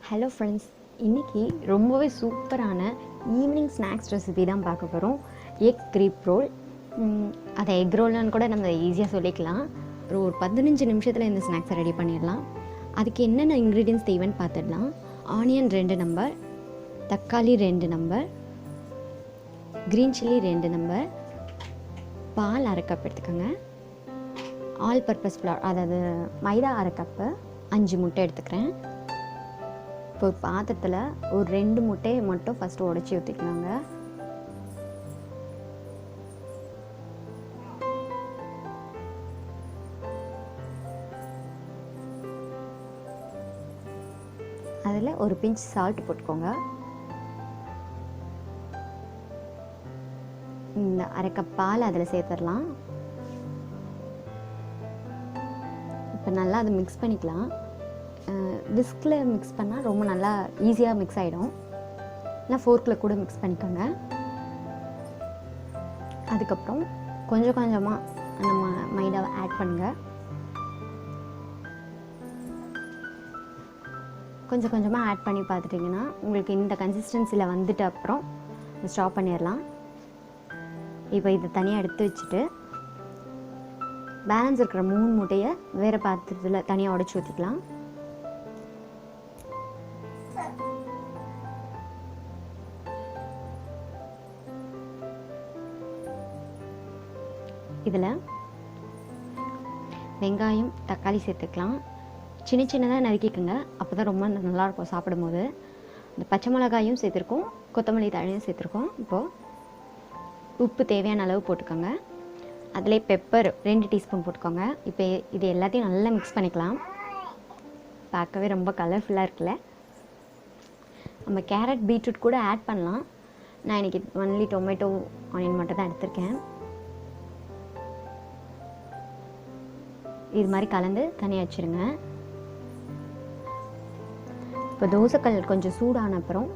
Hello friends, இன்றைக்கி ரொம்பவே சூப்பரான ஈவினிங் ஸ்நாக்ஸ் ரெசிபி தான் பார்க்க போகிறோம். Egg crepe roll. அதை எக் ரோல்னு கூட நம்ம ஈஸியாக சொல்லிக்கலாம். ஒரு 15 நிமிஷத்தில் இந்த ஸ்நாக்ஸை ரெடி பண்ணிடலாம். அதுக்கு என்னென்ன இன்க்ரீடியன்ஸ் தேவைன்னு பார்த்துடலாம். ஆனியன் 2 நம்பர், தக்காளி 2 நம்பர், க்ரீன் சில்லி 2 நம்பர், பால் அரை கப் எடுத்துக்கோங்க, ஆல் பர்பஸ் ஃப்ளவர் அதாவது மைதா அரை கப்பு, 5 முட்டை எடுத்துக்கிறேன். இப்போ பாத்திரத்தில் ஒரு 2 முட்டையை மட்டும் ஃபஸ்ட்டு உடச்சி ஊற்றிக்கலாங்க. அதில் ஒரு பிஞ்ச் சால்ட் போட்டுக்கோங்க. இந்த அரை கப் பால் அதில் சேர்த்துடலாம். இப்போ நல்லா அதை மிக்ஸ் பண்ணிக்கலாம். விஸ்கில் மிக்ஸ் பண்ணால் ரொம்ப நல்லா ஈஸியாக மிக்ஸ் ஆகிடும். இல்லை ஃபோர்க்கில் கூட மிக்ஸ் பண்ணிக்கோங்க. அதுக்கப்புறம் கொஞ்சம் கொஞ்சமாக நம்ம மைதாவை ஆட் பண்ணுங்கள். கொஞ்சம் கொஞ்சமாக ஆட் பண்ணி பார்த்துட்டிங்கன்னா உங்களுக்கு இந்த கன்சிஸ்டன்சியில் வந்துட்டு அப்புறம் ஸ்டாப் பண்ணிடலாம். இப்போ இதை தனியாக எடுத்து வச்சுட்டு பேலன்ஸ் இருக்கிற 3 முட்டையை வேறு பாத்திரத்தில் தனியாக உடச்சி ஊற்றிக்கலாம். இதில் வெங்காயம் தக்காளி சேர்த்துக்கலாம். சின்ன சின்னதாக நறுக்கிக்கோங்க, அப்போ தான் ரொம்ப நல்லாயிருக்கும் சாப்பிடும்போது. இந்த பச்சை மிளகாயும் சேர்த்துருக்கோம், கொத்தமல்லி தழையும் சேர்த்துருக்கோம். இப்போது உப்பு தேவையான அளவு போட்டுக்கோங்க. அதிலே பெப்பர் 2 டீஸ்பூன் போட்டுக்கோங்க. இப்போ இது எல்லாத்தையும் நல்லா மிக்ஸ் பண்ணிக்கலாம். பார்க்கவே ரொம்ப கலர்ஃபுல்லாக இருக்குல்ல. நம்ம கேரட் பீட்ரூட் கூட ஆட் பண்ணலாம். நான் இன்றைக்கி ஒன்லி டொமேட்டோ ஆனியன் மட்டும் தான் எடுத்திருக்கேன். இது மாதிரி கலந்து தனியாக வச்சுருங்க. இப்போ தோசைக்கல் கொஞ்சம் சூடான அப்புறம்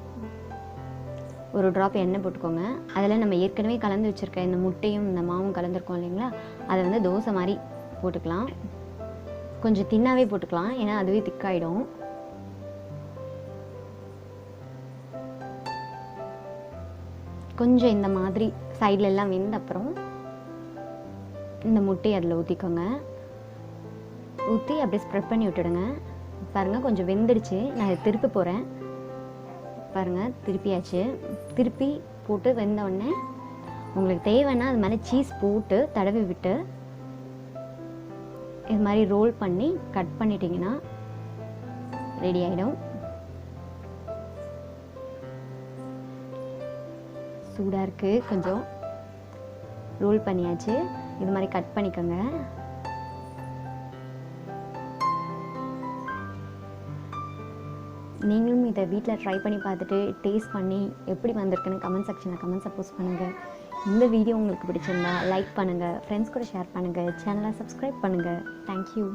ஒரு ட்ராப் எண்ணெய் போட்டுக்கோங்க. அதில் நம்ம ஏற்கனவே கலந்து வச்சுருக்க இந்த முட்டையும் இந்த மாவும் கலந்துருக்கோம் இல்லைங்களா, அதை தோசை மாதிரி போட்டுக்கலாம். கொஞ்சம் தின்னாவே போட்டுக்கலாம், ஏன்னா அதுவே திக்காயிடும். கொஞ்சம் இந்த மாதிரி சைடில் எல்லாம் வெந்த அப்புறம் இந்த முட்டையை அதில் ஊற்றிக்கோங்க. ஊற்றி அப்படியே ஸ்ப்ரெட் பண்ணி விட்டுடுங்க. பாருங்கள், கொஞ்சம் வெந்துடுச்சு. நான் இதை திருப்பி போகிறேன். பாருங்கள், திருப்பியாச்சு. திருப்பி போட்டு வெந்த உடனே உங்களுக்கு தேவைன்னா அது மேலே சீஸ் போட்டு தடவி விட்டு இது மாதிரி ரோல் பண்ணி கட் பண்ணிட்டீங்கன்னா ரெடி ஆகிடும். சூடாக இருக்குது. கொஞ்சம் ரோல் பண்ணியாச்சு. இது மாதிரி கட் பண்ணிக்கோங்க. நீங்களும் இதை வீட்டில் ட்ரை பண்ணி பார்த்துட்டு டேஸ்ட் பண்ணி எப்படி வந்திருக்குன்னு கமெண்ட் செக்ஷனில் கமெண்ட்ஸை போஸ்ட் பண்ணுங்கள். இந்த வீடியோ உங்களுக்கு பிடிச்சிருந்தா லைக் பண்ணுங்கள், ஃப்ரெண்ட்ஸ் கூட ஷேர் பண்ணுங்கள், சேனலை சப்ஸ்கிரைப் பண்ணுங்கள். தேங்க்யூ.